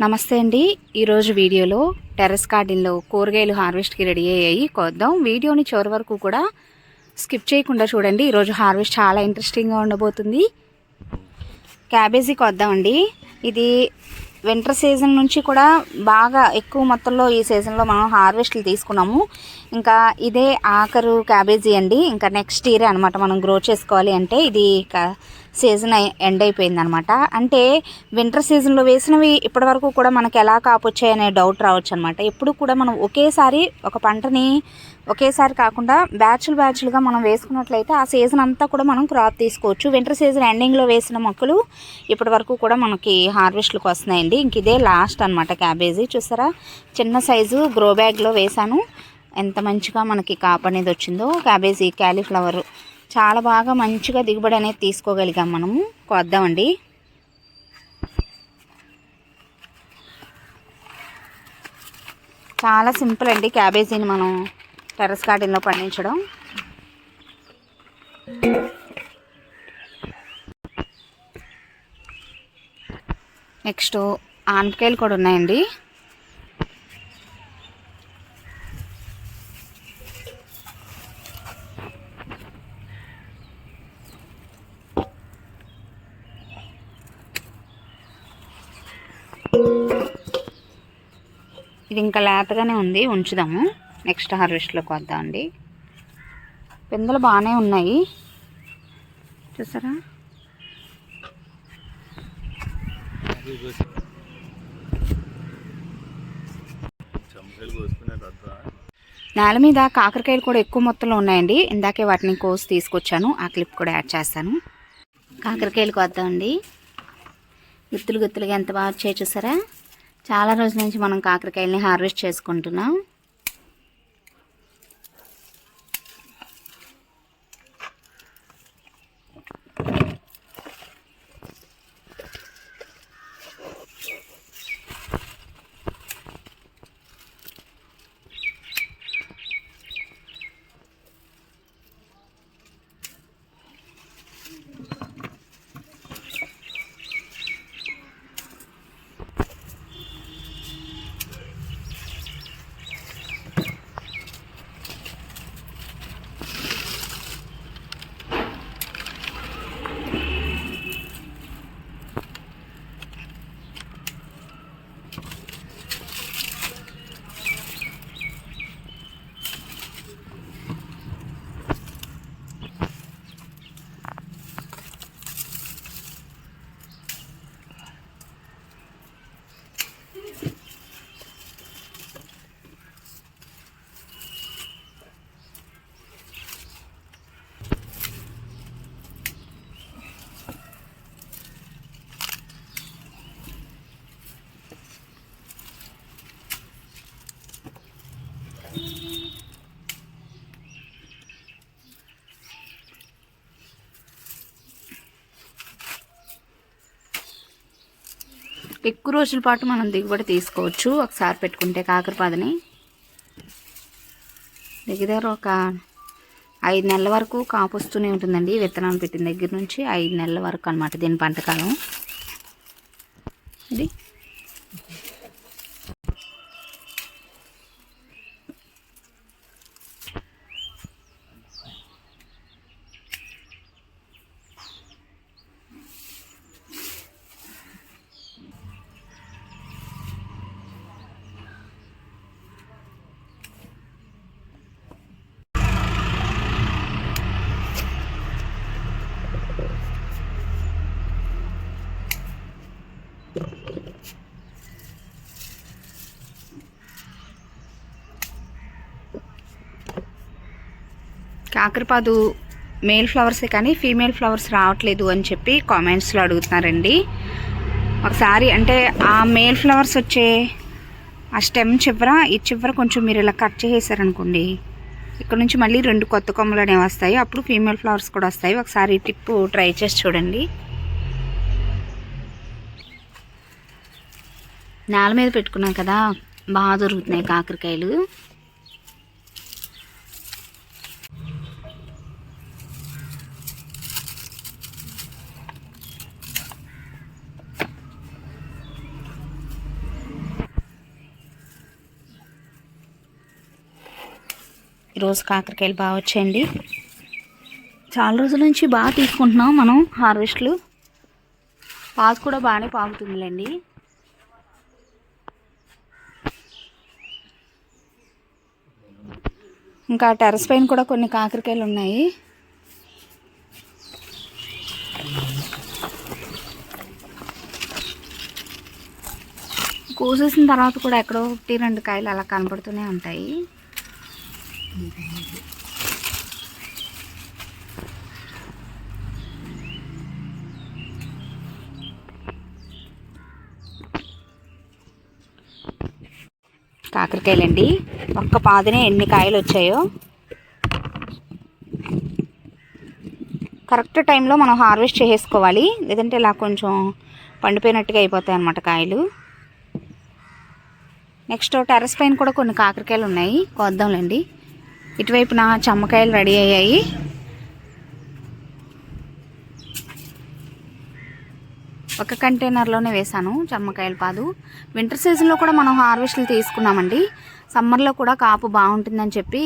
నమస్తే అండి. ఈరోజు వీడియోలో టెర్రస్ గార్డెన్లో కూరగాయలు హార్వెస్ట్కి రెడీ అయ్యాయి కొద్దాం. వీడియోని చివరి వరకు కూడా స్కిప్ చేయకుండా చూడండి. ఈరోజు హార్వెస్ట్ చాలా ఇంట్రెస్టింగ్గా ఉండబోతుంది. క్యాబేజీ కొద్దామండి. ఇది వింటర్ సీజన్ నుంచి కూడా బాగా ఎక్కువ మొత్తంలో ఈ సీజన్లో మనం హార్వెస్ట్లు తీసుకున్నాము. ఇంకా ఇదే ఆఖరు క్యాబేజీ అండి. ఇంకా నెక్స్ట్ ఇయర్ అనమాట మనం గ్రో చేసుకోవాలి అంటే ఇది సీజన్ ఎండ్ అయిపోయిందనమాట. అంటే వింటర్ సీజన్లో వేసినవి ఇప్పటి వరకు కూడా మనకి ఎలా కాపొచ్చాయనే డౌట్ రావచ్చు అనమాట. ఎప్పుడు కూడా మనం ఒకేసారి ఒక పంటని ఒకేసారి కాకుండా బ్యాచ్లుగా మనం వేసుకున్నట్లయితే ఆ సీజన్ అంతా కూడా మనం క్రాప్ తీసుకోవచ్చు. వింటర్ సీజన్ ఎండింగ్లో వేసిన మొక్కలు ఇప్పటి వరకు కూడా మనకి హార్వెస్ట్లకు వస్తున్నాయండి. ఇంక ఇదే లాస్ట్ అనమాట క్యాబేజీ. చూసారా, చిన్న సైజు గ్రో బ్యాగ్లో వేసాను. ఎంత మంచిగా మనకి కాపు అనేది వచ్చిందో. క్యాబేజీ, క్యాలీఫ్లవర్ చాలా బాగా మంచిగా దిగుబడి అనేది తీసుకోగలిగాం మనము. కొద్దామండి. చాలా సింపుల్ అండి క్యాబేజీని మనం టెర్రస్ గార్డెన్లో పండించడం. నెక్స్ట్ ఆనపకాయలు కూడా ఉన్నాయండి. ఇది ఇంకా లేతగానే ఉంది, ఉంచుదాము. నెక్స్ట్ హార్వెస్ట్లోకి వద్దామండి. పిందెలు బాగానే ఉన్నాయి చూసారా. నేల మీద కాకరకాయలు కూడా ఎక్కువ మొత్తంలో ఉన్నాయండి. ఇందాకే వాటిని కోసి తీసుకొచ్చాను. ఆ క్లిప్ కూడా యాడ్ చేస్తాను. కాకరకాయలు కొద్దామండి. గుత్తులుగా ఎంత బాగా వచ్చాయి చూసారా. చాలా రోజుల నుంచి మనం కాకరకాయలని హార్వెస్ట్ చేసుకుంటున్నాం. ఎక్కువ రోజుల పాటు మనం దిగుబడి తీసుకోవచ్చు ఒకసారి పెట్టుకుంటే. కాకరపాదని దగ్గర ఒక 5 నెలల వరకు కాపు వస్తూనే ఉంటుందండి. విత్తనాలు పెట్టిన దగ్గర నుంచి 5 నెలల వరకు అనమాట దీని పంటకాలం. ఇది కాకరపాదు మేల్ ఫ్లవర్సే కానీ ఫీమేల్ ఫ్లవర్స్ రావట్లేదు అని చెప్పి కామెంట్స్లో అడుగుతున్నారండి. ఒకసారి అంటే ఆ మేల్ ఫ్లవర్స్ వచ్చే ఆ స్టెమ్ ఈ చివర కొంచెం మీరు ఇలా కట్ చేసేసారనుకోండి, ఇక్కడ నుంచి మళ్ళీ 2 కొత్త కొమ్మలు అనేవి వస్తాయి. అప్పుడు ఫీమేల్ ఫ్లవర్స్ కూడా వస్తాయి. ఒకసారి టిప్ ట్రై చేసి చూడండి. నేల మీద పెట్టుకున్నాం కదా, బాగా దొరుకుతున్నాయి కాకరకాయలు. ఈరోజు కాకరకాయలు బాగా వచ్చాయండి. చాలా రోజుల నుంచి బాగా తీసుకుంటున్నాం మనం హార్వెస్ట్లు. పాదు కూడా బాగానే పాగుతుందిలేండి. ఇంకా టెర్రస్ పైన కూడా కొన్ని కాకరకాయలు ఉన్నాయి. కోసేసిన తర్వాత కూడా ఎక్కడో 1-2 కాయలు అలా కనపడుతూనే ఉంటాయి. కాకరకాయలండి, ఒక్క పాదునే ఎన్ని కాయలు వచ్చాయో. కరెక్ట్ టైంలో మనం హార్వెస్ట్ చేసుకోవాలి, లేదంటే ఇలా కొంచెం పండిపోయినట్టుగా అయిపోతాయి అన్నమాట కాయలు. నెక్స్ట్ టెర్రస్ పైన కూడా కొన్ని కాకరకాయలు ఉన్నాయి, కోద్దాంలేండి. ఇటువైపున చమ్మకాయలు రెడీ అయ్యాయి. ఒక కంటైనర్లోనే వేసాను చమ్మకాయల పాదు. వింటర్ సీజన్లో కూడా మనం హార్వెస్ట్లు తీసుకున్నామండి. సమ్మర్లో కూడా కాపు బాగుంటుందని చెప్పి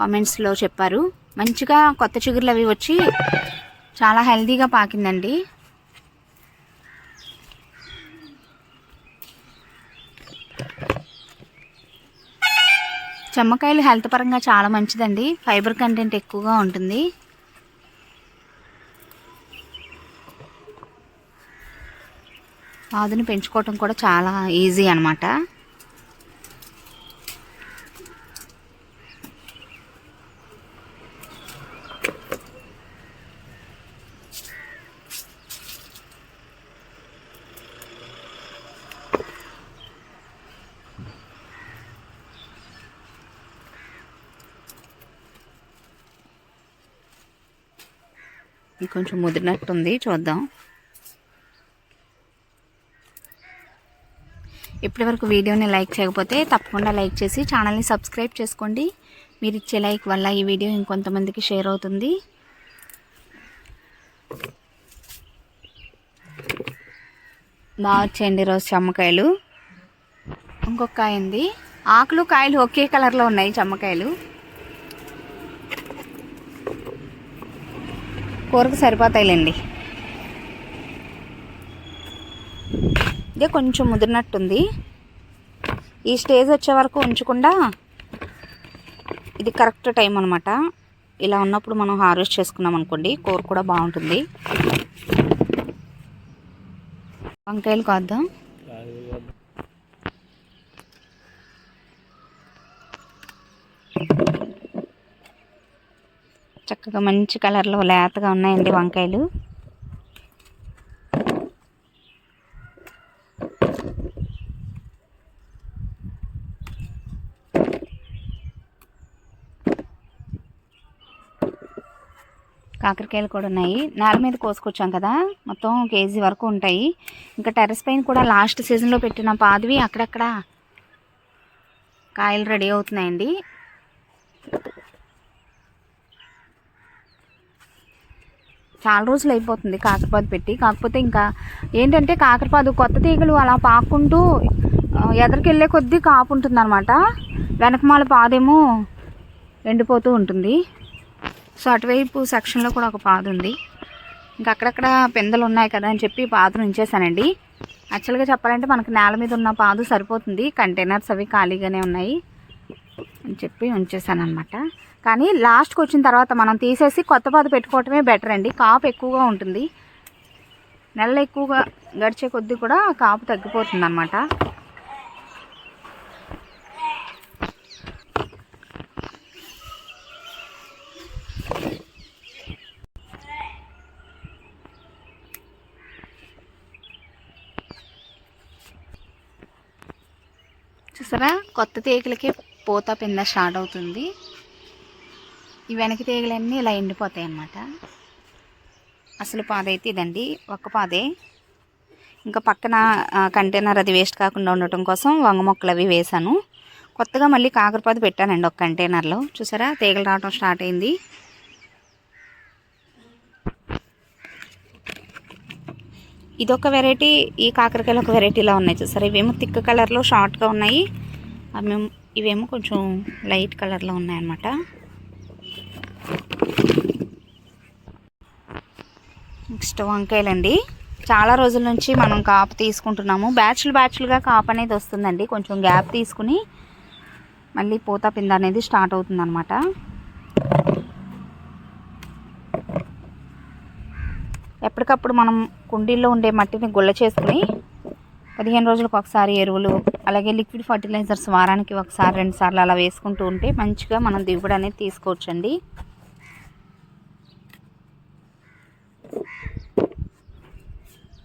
కామెంట్స్లో చెప్పారు. మంచిగా కొత్త చిగుర్లు అవి వచ్చి చాలా హెల్తీగా పాకిందండి. చమ్మకాయలు హెల్త్ పరంగా చాలా మంచిదండి, ఫైబర్ కంటెంట్ ఎక్కువగా ఉంటుంది. పాదుని పెంచుకోవటం కూడా చాలా ఈజీ అన్నమాట. కొంచెం ముదిరినట్టుంది, చూద్దాం. ఇప్పటివరకు వీడియోని లైక్ చేయకపోతే తప్పకుండా లైక్ చేసి ఛానల్ని సబ్స్క్రైబ్ చేసుకోండి. మీరు ఇచ్చే లైక్ వల్ల ఈ వీడియో ఇంకొంతమందికి షేర్ అవుతుంది. బాగా వచ్చాయండి రోజు చమ్మకాయలు. ఇంకొక కాయ ఉంది. ఆకులు కాయలు ఒకే కలర్లో ఉన్నాయి చమ్మకాయలు. కూరకు సరిపోతాయిలేండి. ఇదే కొంచెం ముదిరినట్టుంది. ఈ స్టేజ్ వచ్చే వరకు ఉంచకుండా ఇది కరెక్ట్ టైం అనమాట. ఇలా ఉన్నప్పుడు మనం హార్వెస్ట్ చేసుకున్నాం అనుకోండి, కూర కూడా బాగుంటుంది. వంకాయలు కోద్దాం. చక్కగా మంచి కలర్లో లేతగా ఉన్నాయండి వంకాయలు. కాకరకాయలు కూడా ఉన్నాయి. నేల మీద కోసుకొచ్చాం కదా, మొత్తం కేజీ వరకు ఉంటాయి. ఇంకా టెర్రస్ పైన కూడా లాస్ట్ సీజన్లో పెట్టిన పాదివి అక్కడక్కడ కాయలు రెడీ అవుతున్నాయండి. చాలా రోజులు అయిపోతుంది కాకరపాదు పెట్టి. కాకపోతే ఇంకా ఏంటంటే కాకరపాదు కొత్త తీగలు అలా పాక్కుంటూ ఎదరికెళ్ళే కొద్దీ కాపు ఉంటుంది అనమాట. వెనకమాల పాదేమో ఎండిపోతూ ఉంటుంది. సో అటువైపు సెక్షన్లో కూడా ఒక పాదు ఉంది. ఇంకా అక్కడక్కడ పెందలు ఉన్నాయి కదా అని చెప్పి పాదును ఉంచేసానండి. యాక్చువల్గా చెప్పాలంటే మనకు నేల మీద ఉన్న పాదు సరిపోతుంది, కంటైనర్స్ అవి ఖాళీగానే ఉన్నాయి అని చెప్పి ఉంచేసాను అనమాట. కానీ లాస్ట్కి వచ్చిన తర్వాత మనం తీసేసి కొత్త పాదు పెట్టుకోవటమే బెటర్ అండి. కాపు ఎక్కువగా ఉంటుంది. నెలలు ఎక్కువగా గడిచే కొద్దీ కూడా కాపు తగ్గిపోతుంది అన్నమాట. చూసారా, కొత్త తీగలకి పూత పింద స్టార్ట్ అవుతుంది. ఈ వెనక తీగలన్నీ ఇలా ఎండిపోతాయి అన్నమాట. అసలు పాదైతే ఇదండి, ఒక్క పాదే. ఇంకా పక్కన కంటైనర్ అది వేస్ట్ కాకుండా ఉండటం కోసం వంగ మొక్కలు అవి వేసాను. కొత్తగా మళ్ళీ కాకరపాదు పెట్టానండి ఒక కంటైనర్లో. చూసారా, తీగలు రావడం స్టార్ట్ అయింది. ఇదొక వెరైటీ, ఈ కాకరకాయలు ఒక వెరైటీలో ఉన్నాయి. చూసారా, ఇవేమో థిక్ కలర్లో షార్ట్గా ఉన్నాయి, అవేమో ఇవేమో కొంచెం లైట్ కలర్లో ఉన్నాయన్నమాట. నెక్స్ట్ వంకాయలండి. చాలా రోజుల నుంచి మనం కాపు తీసుకుంటున్నాము. బ్యాచ్లుగా కాపు అనేది వస్తుందండి. కొంచెం గ్యాప్ తీసుకుని మళ్ళీ పూత పింద అనేది స్టార్ట్ అవుతుందన్నమాట. ఎప్పటికప్పుడు మనం కుండీల్లో ఉండే మట్టిని గుల్ల చేసుకుని 15 రోజులకు ఒకసారి ఎరువులు, అలాగే లిక్విడ్ ఫర్టిలైజర్స్ వారానికి ఒకసారి 2 సార్లు అలా వేసుకుంటూ ఉంటే మంచిగా మనం దిగుబడి అనేది తీసుకోవచ్చండి.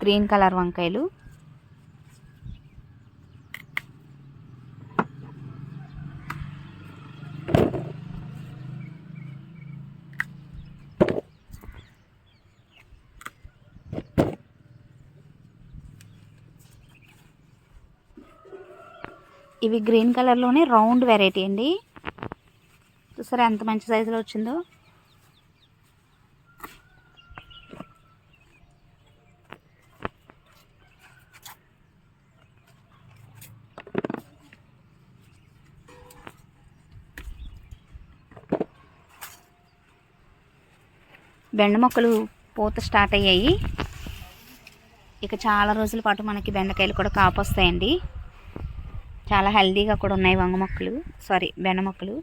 గ్రీన్ కలర్ వంకాయలు. ఇవి గ్రీన్ కలర్లోనే రౌండ్ వెరైటీ అండి. చూసారా ఎంత మంచి సైజులో వచ్చిందో. బెండ మొక్కలు పూత స్టార్ట్ అయ్యాయి. ఇక చాలా రోజుల పాటు మనకి బెండకాయలు కూడా కాపు వస్తాయండి. చాలా హెల్దీగా కూడా ఉన్నాయి బెండ మొక్కలు.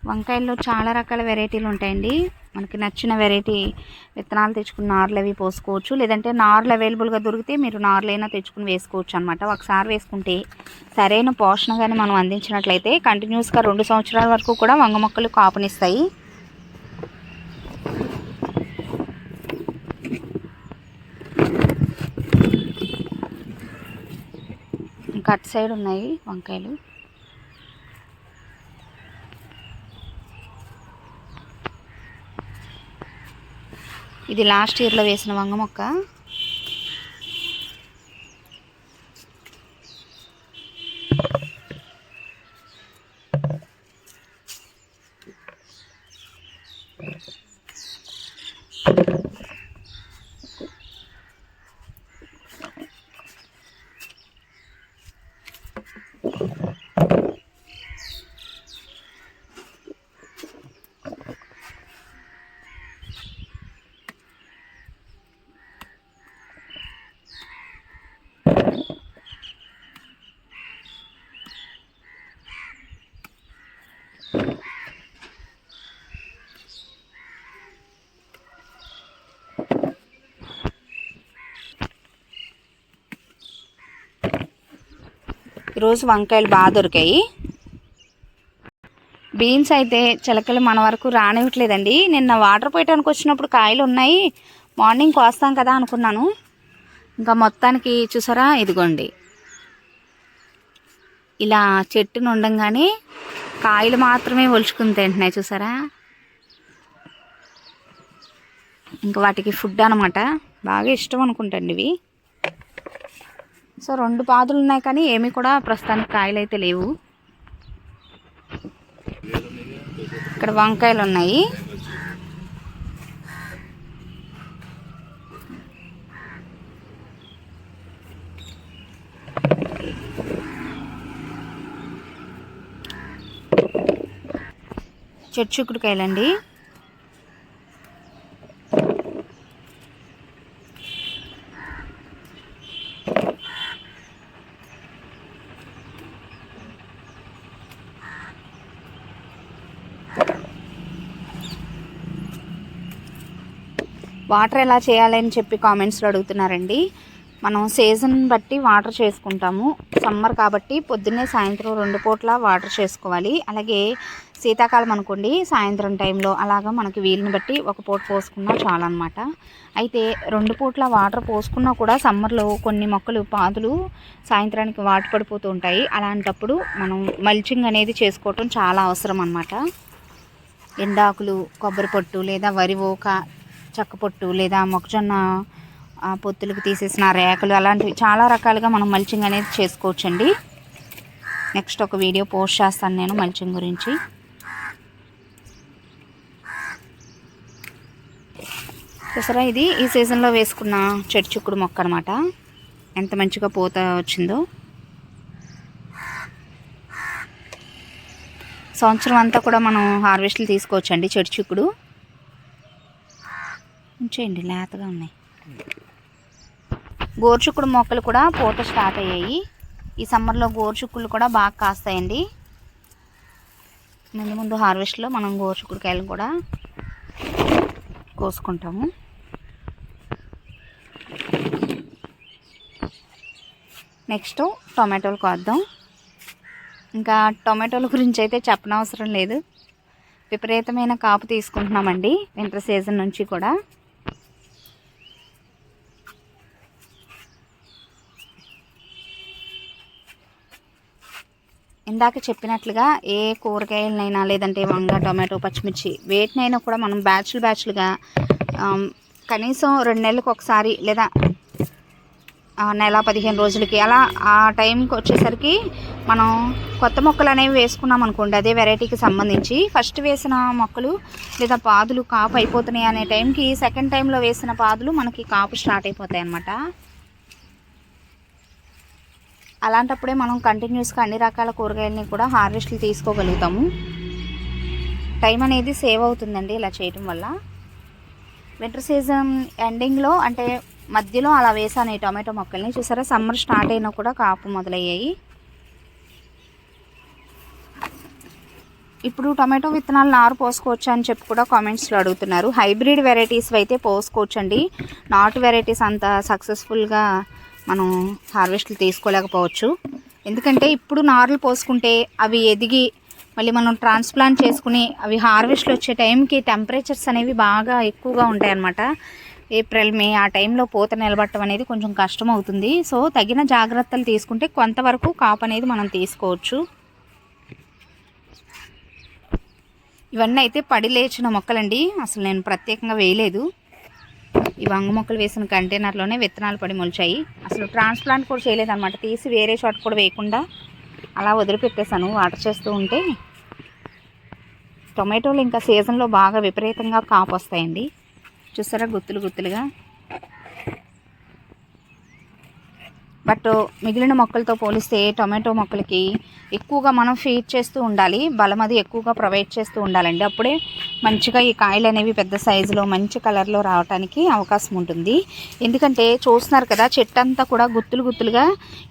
వంకాయల్లో చాలా రకాల వెరైటీలు ఉంటాయండి. మనకి నచ్చిన వెరైటీ విత్తనాలు తెచ్చుకుని నార్లు అవి పోసుకోవచ్చు. లేదంటే నార్లు అవైలబుల్గా దొరికితే మీరు నార్లైనా తెచ్చుకుని వేసుకోవచ్చు అనమాట. ఒకసారి వేసుకుంటే సరైన పోషణ కానీ మనం అందించినట్లయితే కంటిన్యూస్గా 2 సంవత్సరాల వరకు కూడా వంగ మొక్కలు కాపునిస్తాయి. ఇంకా అటు సైడ్ ఉన్నాయి వంకాయలు. ఇది లాస్ట్ ఇయర్లో వేసిన వంగ మొక్క. ఈరోజు వంకాయలు బాగా దొరికాయి. బీన్స్ అయితే చిలకలు మన వరకు రానివ్వట్లేదండి. నిన్న వాటర్ పోయటానికి వచ్చినప్పుడు కాయలు ఉన్నాయి, మార్నింగ్ కోస్తాం కదా అనుకున్నాను. ఇంకా మొత్తానికి చూసారా, ఇదిగోండి ఇలా చెట్టును ఉండంగానే కాయలు మాత్రమే ఒలుచుకుని తింటున్నాయి చూసారా. ఇంకా వాటికి ఫుడ్ అనమాట, బాగా ఇష్టం అనుకుంటండి ఇవి. సో 2 పాదులు ఉన్నాయి కానీ ఏమీ కూడా ప్రస్తుతానికి కాయలు అయితే లేవు. ఇక్కడ వంకాయలు ఉన్నాయి. చెట్టు చిక్కుడుకాయలండి. వాటర్ ఎలా చేయాలని చెప్పి కామెంట్స్లో అడుగుతున్నారండి. మనం సీజన్ బట్టి వాటర్ చేసుకుంటాము. సమ్మర్ కాబట్టి పొద్దున్నే సాయంత్రం 2 పూట్ల వాటర్ చేసుకోవాలి. అలాగే శీతాకాలం అనుకోండి సాయంత్రం టైంలో అలాగా మనకి వీలుని బట్టి 1 పూట పోసుకున్నా చాలన్నమాట. అయితే 2 పూట్ల వాటర్ పోసుకున్నా కూడా సమ్మర్లో కొన్ని మొక్కలు పాదులు సాయంత్రానికి వాటి పడిపోతూ ఉంటాయి. అలాంటప్పుడు మనం మల్చింగ్ అనేది చేసుకోవటం చాలా అవసరం అన్నమాట. ఎండాకులు, కొబ్బరి పొట్టు లేదా వరి ఓక, చెక్క పొట్టు లేదా మొక్కజొన్న పొత్తులకు తీసేసిన రేకలు, అలాంటివి చాలా రకాలుగా మనం మల్చింగ్ అనేది చేసుకోవచ్చండి. నెక్స్ట్ ఒక వీడియో పోస్ట్ చేస్తాను నేను మల్చింగ్ గురించి. చూసారా, ఇది ఈ సీజన్లో వేసుకున్న చెట్టు చిక్కుడు మొక్క అనమాట. ఎంత మంచిగా పూత వచ్చిందో. సంవత్సరం అంతా కూడా మనం హార్వెస్ట్లు తీసుకోవచ్చండి. చెట్టు చిక్కుడు ఉంచేయండి, లేతగా ఉన్నాయి. గోరుచిక్కుడు మొక్కలు కూడా పూత స్టార్ట్ అయ్యాయి. ఈ సమ్మర్లో గోరుచిక్కుళ్ళు కూడా బాగా కాస్తాయండి. ముందు హార్వెస్ట్లో మనం గోరుచిక్కుడుకాయలను కూడా కోసుకుంటాము. నెక్స్ట్ టొమాటోలు కోద్దాం. ఇంకా టొమాటోల గురించి అయితే చెప్పనవసరం లేదు. విపరీతమైన కాపు తీసుకుంటున్నామండి వింటర్ సీజన్ నుంచి కూడా. ఇందాక చెప్పినట్లుగా ఏ కూరగాయలనైనా లేదంటే వంగ, టొమాటో, పచ్చిమిర్చి వేటినైనా కూడా మనం బ్యాచ్లుగా కనీసం 2 నెలలకు ఒకసారి లేదా నెల 15 రోజులకి అలా ఆ టైంకి వచ్చేసరికి మనం కొత్త మొక్కలు అనేవి వేసుకున్నాం అనుకోండి. అదే వెరైటీకి సంబంధించి ఫస్ట్ వేసిన మొక్కలు లేదా పాదులు కాపు అయిపోతున్నాయి అనే టైంకి సెకండ్ టైంలో వేసిన పాదులు మనకి కాపు స్టార్ట్ అయిపోతాయి అన్నమాట. అలాంటప్పుడే మనం కంటిన్యూస్గా అన్ని రకాల కూరగాయలని కూడా హార్వెస్ట్లు తీసుకోగలుగుతాము. టైం అనేది సేవ్ అవుతుందండి ఇలా చేయటం వల్ల. వింటర్ సీజన్ ఎండింగ్లో అంటే మధ్యలో అలా వేసాను ఈ టొమాటో మొక్కల్ని. చూసారా, సమ్మర్ స్టార్ట్ అయినా కూడా కాపు మొదలయ్యాయి. ఇప్పుడు టొమాటో విత్తనాలు నారు పోసుకోవచ్చు అని చెప్పి కూడా కామెంట్స్లో అడుగుతున్నారు. హైబ్రిడ్ వెరైటీస్ అయితే పోసుకోవచ్చండి. నాటు వెరైటీస్ అంత సక్సెస్ఫుల్గా మనం హార్వెస్ట్లు తీసుకోలేకపోవచ్చు. ఎందుకంటే ఇప్పుడు నారులు పోసుకుంటే అవి ఎదిగి మళ్ళీ మనం ట్రాన్స్ప్లాంట్ చేసుకుని అవి హార్వెస్ట్లు వచ్చే టైంకి టెంపరేచర్స్ అనేవి బాగా ఎక్కువగా ఉంటాయన్నమాట. ఏప్రిల్, మే ఆ టైంలో పూత నిలబట్టడం అనేది కొంచెం కష్టం అవుతుంది. సో తగిన జాగ్రత్తలు తీసుకుంటే కొంతవరకు కాపు అనేది మనం తీసుకోవచ్చు. ఇవన్నీ అయితే పడి లేచిన మొక్కలండి, అసలు నేను ప్రత్యేకంగా వేయలేదు. ఈ వంగ మొక్కలు వేసిన కంటైనర్లోనే విత్తనాలు పడి మొలిచాయి. అసలు ట్రాన్స్ప్లాంట్ కూడా చేయలేదన్నమాట. తీసి వేరే చోట కూడా వేయకుండా అలా వదిలిపెట్టేశాను వాటర్ చేస్తూ ఉంటే. టొమాటోలు ఇంకా సీజన్లో బాగా విపరీతంగా కాపు వస్తాయండి. చూసారా, గుత్తులుగా. బట్ మిగిలిన మొక్కలతో పోలిస్తే టొమాటో మొక్కలకి ఎక్కువగా మనం ఫీడ్ చేస్తూ ఉండాలి. బలం అది ఎక్కువగా ప్రొవైడ్ చేస్తూ ఉండాలండి. అప్పుడే మంచిగా ఈ కాయలు అనేవి పెద్ద సైజులో మంచి కలర్లో రావడానికి అవకాశం ఉంటుంది. ఎందుకంటే చూస్తున్నారు కదా, చెట్టు అంతా కూడా గుత్తులుగా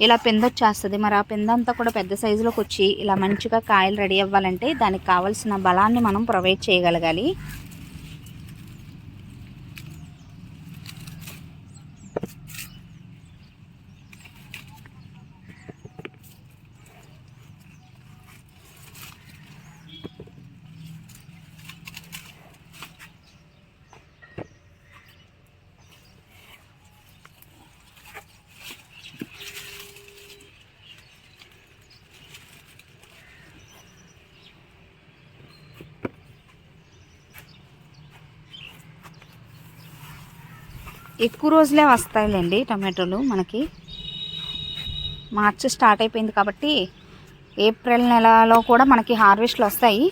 ఇలా పెందొచ్చేస్తుంది. మరి ఆ పెందంతా కూడా పెద్ద సైజులోకి వచ్చి ఇలా మంచిగా కాయలు రెడీ అవ్వాలంటే దానికి కావాల్సిన బలాన్ని మనం ప్రొవైడ్ చేయగలగాలి. ఎక్కువ రోజులే వస్తాయిలేండి టమాటోలు మనకి. మార్చి స్టార్ట్ అయిపోయింది కాబట్టి ఏప్రిల్ నెలలో కూడా మనకి హార్వెస్ట్లు వస్తాయి.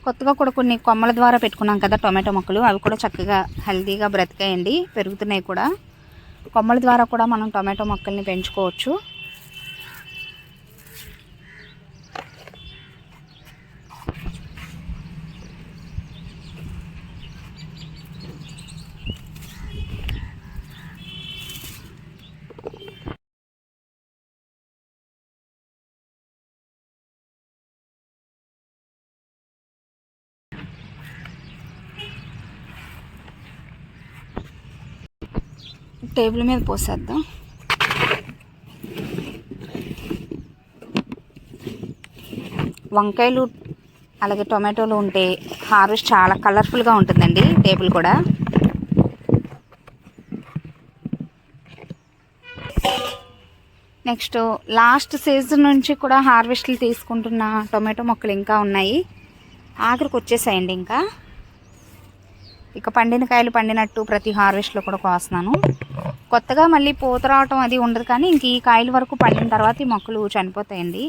కొత్తగా కూడా కొన్ని కొమ్మల ద్వారా పెట్టుకున్నాం కదా టొమాటో మొక్కలు, అవి కూడా చక్కగా హెల్తీగా బ్రతికాయండి, పెరుగుతున్నాయి కూడా. కొమ్మల ద్వారా కూడా మనం టొమాటో మొక్కల్ని పెంచుకోవచ్చు. టేబుల్ మీద పోసేద్దాం. వంకాయలు అలాగే టొమాటోలు ఉంటే హార్వెస్ట్ చాలా కలర్ఫుల్గా ఉంటుందండి టేబుల్ కూడా. నెక్స్ట్ లాస్ట్ సీజన్ నుంచి కూడా హార్వెస్ట్లు తీసుకుంటున్న టొమాటో మొక్కలు ఇంకా ఉన్నాయి. ఆఖరికి వచ్చేసాయండి. ఇక పండిన కాయలు పండినట్టు ప్రతి హార్వెస్ట్లో కూడా కోస్తున్నాను. కొత్తగా మళ్ళీ పూత రావటం అది ఉండదు, కానీ ఇంక ఈ కాయల వరకు పండిన తర్వాత ఈ మొక్కలు చనిపోతాయండి.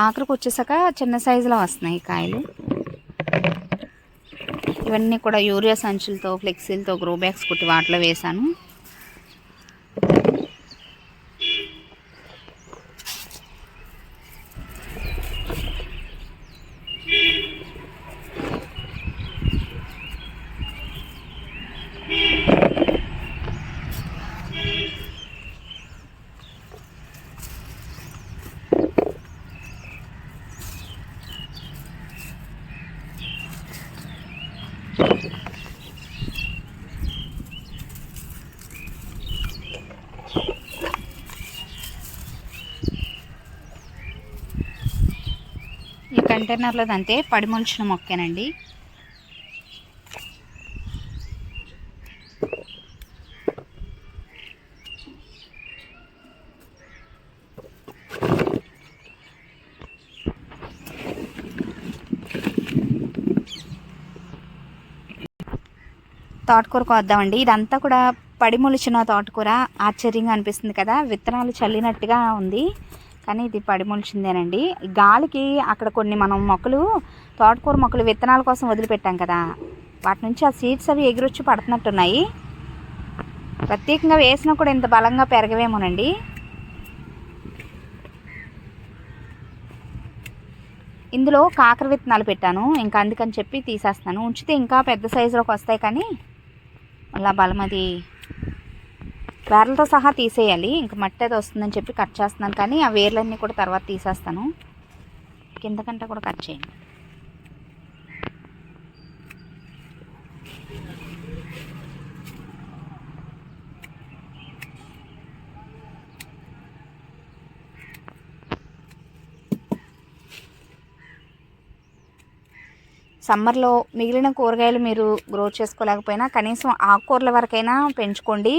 ఆఖరికి వచ్చేసాక చిన్న సైజులో వస్తున్నాయి కాయలు. ఇవన్నీ కూడా యూరియా సంచులతో ఫ్లెక్సీలతో గ్రో బ్యాగ్స్ కుట్టి వాటిలో వేశాను. ఈ కంటైనర్లో అంతే పడిమొలిచిన మొక్కేనండి. తోటకూరకు వద్దామండి. ఇదంతా కూడా పడిమొలిచిన తోటకూర. ఆశ్చర్యంగా అనిపిస్తుంది కదా, విత్తనాలు చల్లినట్టుగా ఉంది కానీ ఇది పడిమొలిచిందేనండి. గాలికి అక్కడ కొన్ని మనం మొక్కలు, తోటకూర మొక్కలు విత్తనాల కోసం వదిలిపెట్టాం కదా, వాటి నుంచి ఆ సీడ్స్ అవి ఎగురొచ్చి పడుతున్నట్టున్నాయి. ప్రత్యేకంగా వేసినా కూడా ఇంత బలంగా పెరగవేమోనండి. ఇందులో కాకర విత్తనాలు పెట్టాను, ఇంకా అందుకని చెప్పి తీసేస్తాను. ఉంచితే ఇంకా పెద్ద సైజులోకి వస్తాయి కానీ అలా బలం అది వేర్లతో సహా తీసేయాలి. ఇంకా మట్టి అది వస్తుందని చెప్పి కట్ చేస్తున్నాను కానీ ఆ వేర్లన్నీ కూడా తర్వాత తీసేస్తాను. కిందకంటే కూడా కట్ చేయండి. సమ్మర్లో మిగిలిన కూరగాయలు మీరు గ్రో చేసుకోలేకపోయినా కనీసం ఆకుకూరల వరకైనా పెంచుకోండి.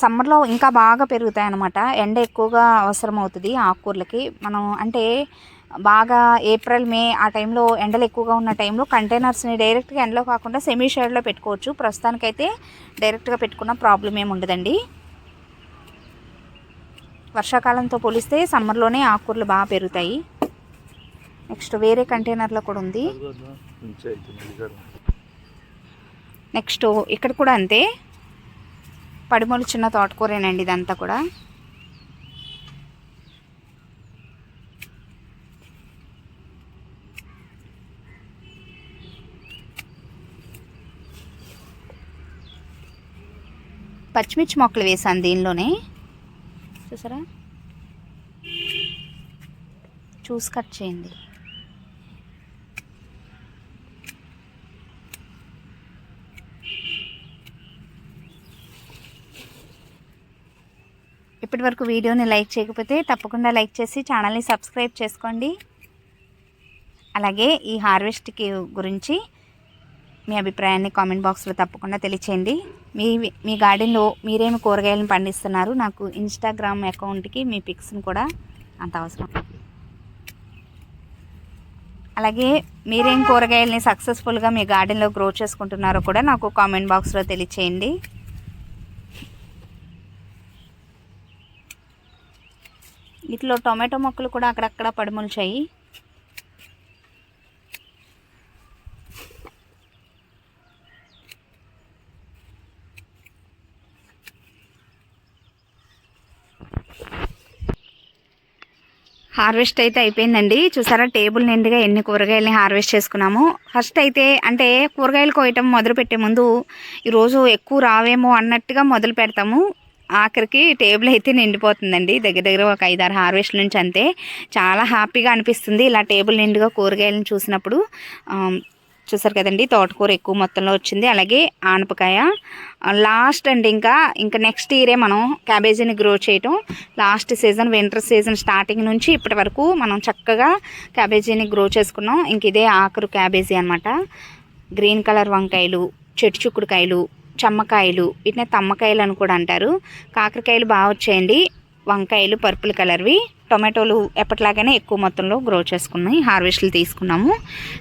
సమ్మర్లో ఇంకా బాగా పెరుగుతాయి అన్నమాట. ఎండ ఎక్కువగా అవసరం అవుతుంది ఆకుకూరలకి. మనం అంటే బాగా ఏప్రిల్ మే ఆ టైంలో ఎండలు ఎక్కువగా ఉన్న టైంలో కంటైనర్స్ని డైరెక్ట్గా ఎండలో కాకుండా సెమీ షేడ్లో పెట్టుకోవచ్చు. ప్రస్తుతానికైతే డైరెక్ట్గా పెట్టుకున్న ప్రాబ్లం ఏమి ఉండదండి. వర్షాకాలంతో పోలిస్తే సమ్మర్లోనే ఆకుకూరలు బాగా పెరుగుతాయి. నెక్స్ట్ వేరే కంటైనర్లో కూడా ఉంది. నెక్స్ట్ ఇక్కడ కూడా అంతే పడిమొలిచిన తోటకూరేనండి ఇదంతా కూడా. పచ్చిమిర్చి మొక్కలు వేసాను దీనిలోనే, చూసారా, చూసి కట్ చేయండి. ఇప్పటి వరకు వీడియోని లైక్ చేయకపోతే తప్పకుండా లైక్ చేసి ఛానల్ని సబ్స్క్రైబ్ చేసుకోండి. అలాగే ఈ హార్వెస్ట్కి గురించి మీ అభిప్రాయాన్ని కామెంట్ బాక్స్లో తప్పకుండా తెలియచేయండి. మీ గార్డెన్లో మీరేమి కూరగాయలను పండిస్తున్నారు, నాకు ఇన్స్టాగ్రామ్ అకౌంట్కి మీ పిక్స్ని కూడా అంత అవసరం. అలాగే మీరేం కూరగాయలని సక్సెస్ఫుల్గా మీ గార్డెన్లో గ్రో చేసుకుంటున్నారో కూడా నాకు కామెంట్ బాక్స్లో తెలియచేయండి. వీటిలో టొమాటో మొక్కలు కూడా అక్కడక్కడ పడిమొలిచాయి. హార్వెస్ట్ అయితే అయిపోయిందండి. చూసారా టేబుల్ నిండుగా ఎన్ని కూరగాయలని హార్వెస్ట్ చేసుకున్నాము. ఫస్ట్ అయితే అంటే కూరగాయలు కోయటం మొదలు పెట్టే ముందు ఈరోజు ఎక్కువ రావేమో అన్నట్టుగా మొదలు పెడతాము. ఆఖరికి టేబుల్ అయితే నిండిపోతుందండి. దగ్గర దగ్గర ఒక 5-6 హార్వెస్ట్ నుంచి అంతే. చాలా హ్యాపీగా అనిపిస్తుంది ఇలా టేబుల్ నిండుగా కూరగాయలను చూసినప్పుడు. చూసారు కదండి, తోటకూర ఎక్కువ మొత్తంలో వచ్చింది. అలాగే ఆనపకాయ లాస్ట్ అండి. ఇంకా నెక్స్ట్ ఇయరే మనం క్యాబేజీని గ్రో చేయటం. Last season winter season starting నుంచి ఇప్పటి వరకు మనం చక్కగా క్యాబేజీని గ్రో చేసుకున్నాం. ఇంక ఇదే ఆఖరు క్యాబేజీ అనమాట. గ్రీన్ కలర్ వంకాయలు, చెట్టు చిక్కుడుకాయలు, చెమ్మకాయలు, వీటిని తమ్మకాయలు అని కూడా అంటారు. కాకరకాయలు బాగా వచ్చాయండి. వంకాయలు పర్పుల్ కలర్వి, టొమాటోలు ఎప్పటిలాగానే ఎక్కువ మొత్తంలో గ్రో చేసుకున్నాయి, హార్వెస్ట్లు తీసుకున్నాము.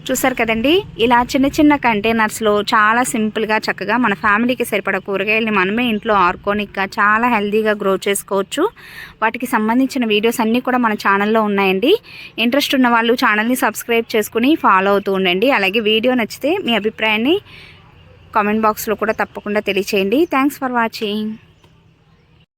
చూసారు కదండి, ఇలా చిన్న చిన్న కంటైనర్స్లో చాలా సింపుల్గా చక్కగా మన ఫ్యామిలీకి సరిపడా కూరగాయలని మనమే ఇంట్లో ఆర్గానిక్గా చాలా హెల్తీగా గ్రో చేసుకోవచ్చు. వాటికి సంబంధించిన వీడియోస్ అన్నీ కూడా మన ఛానల్లో ఉన్నాయండి. ఇంట్రెస్ట్ ఉన్న వాళ్ళు ఛానల్ని సబ్స్క్రైబ్ చేసుకుని ఫాలో అవుతూ ఉండండి. అలాగే వీడియో నచ్చితే మీ అభిప్రాయాన్ని కామెంట్ బాక్స్లో కూడా తప్పకుండా తెలియచేయండి. Thanks for watching.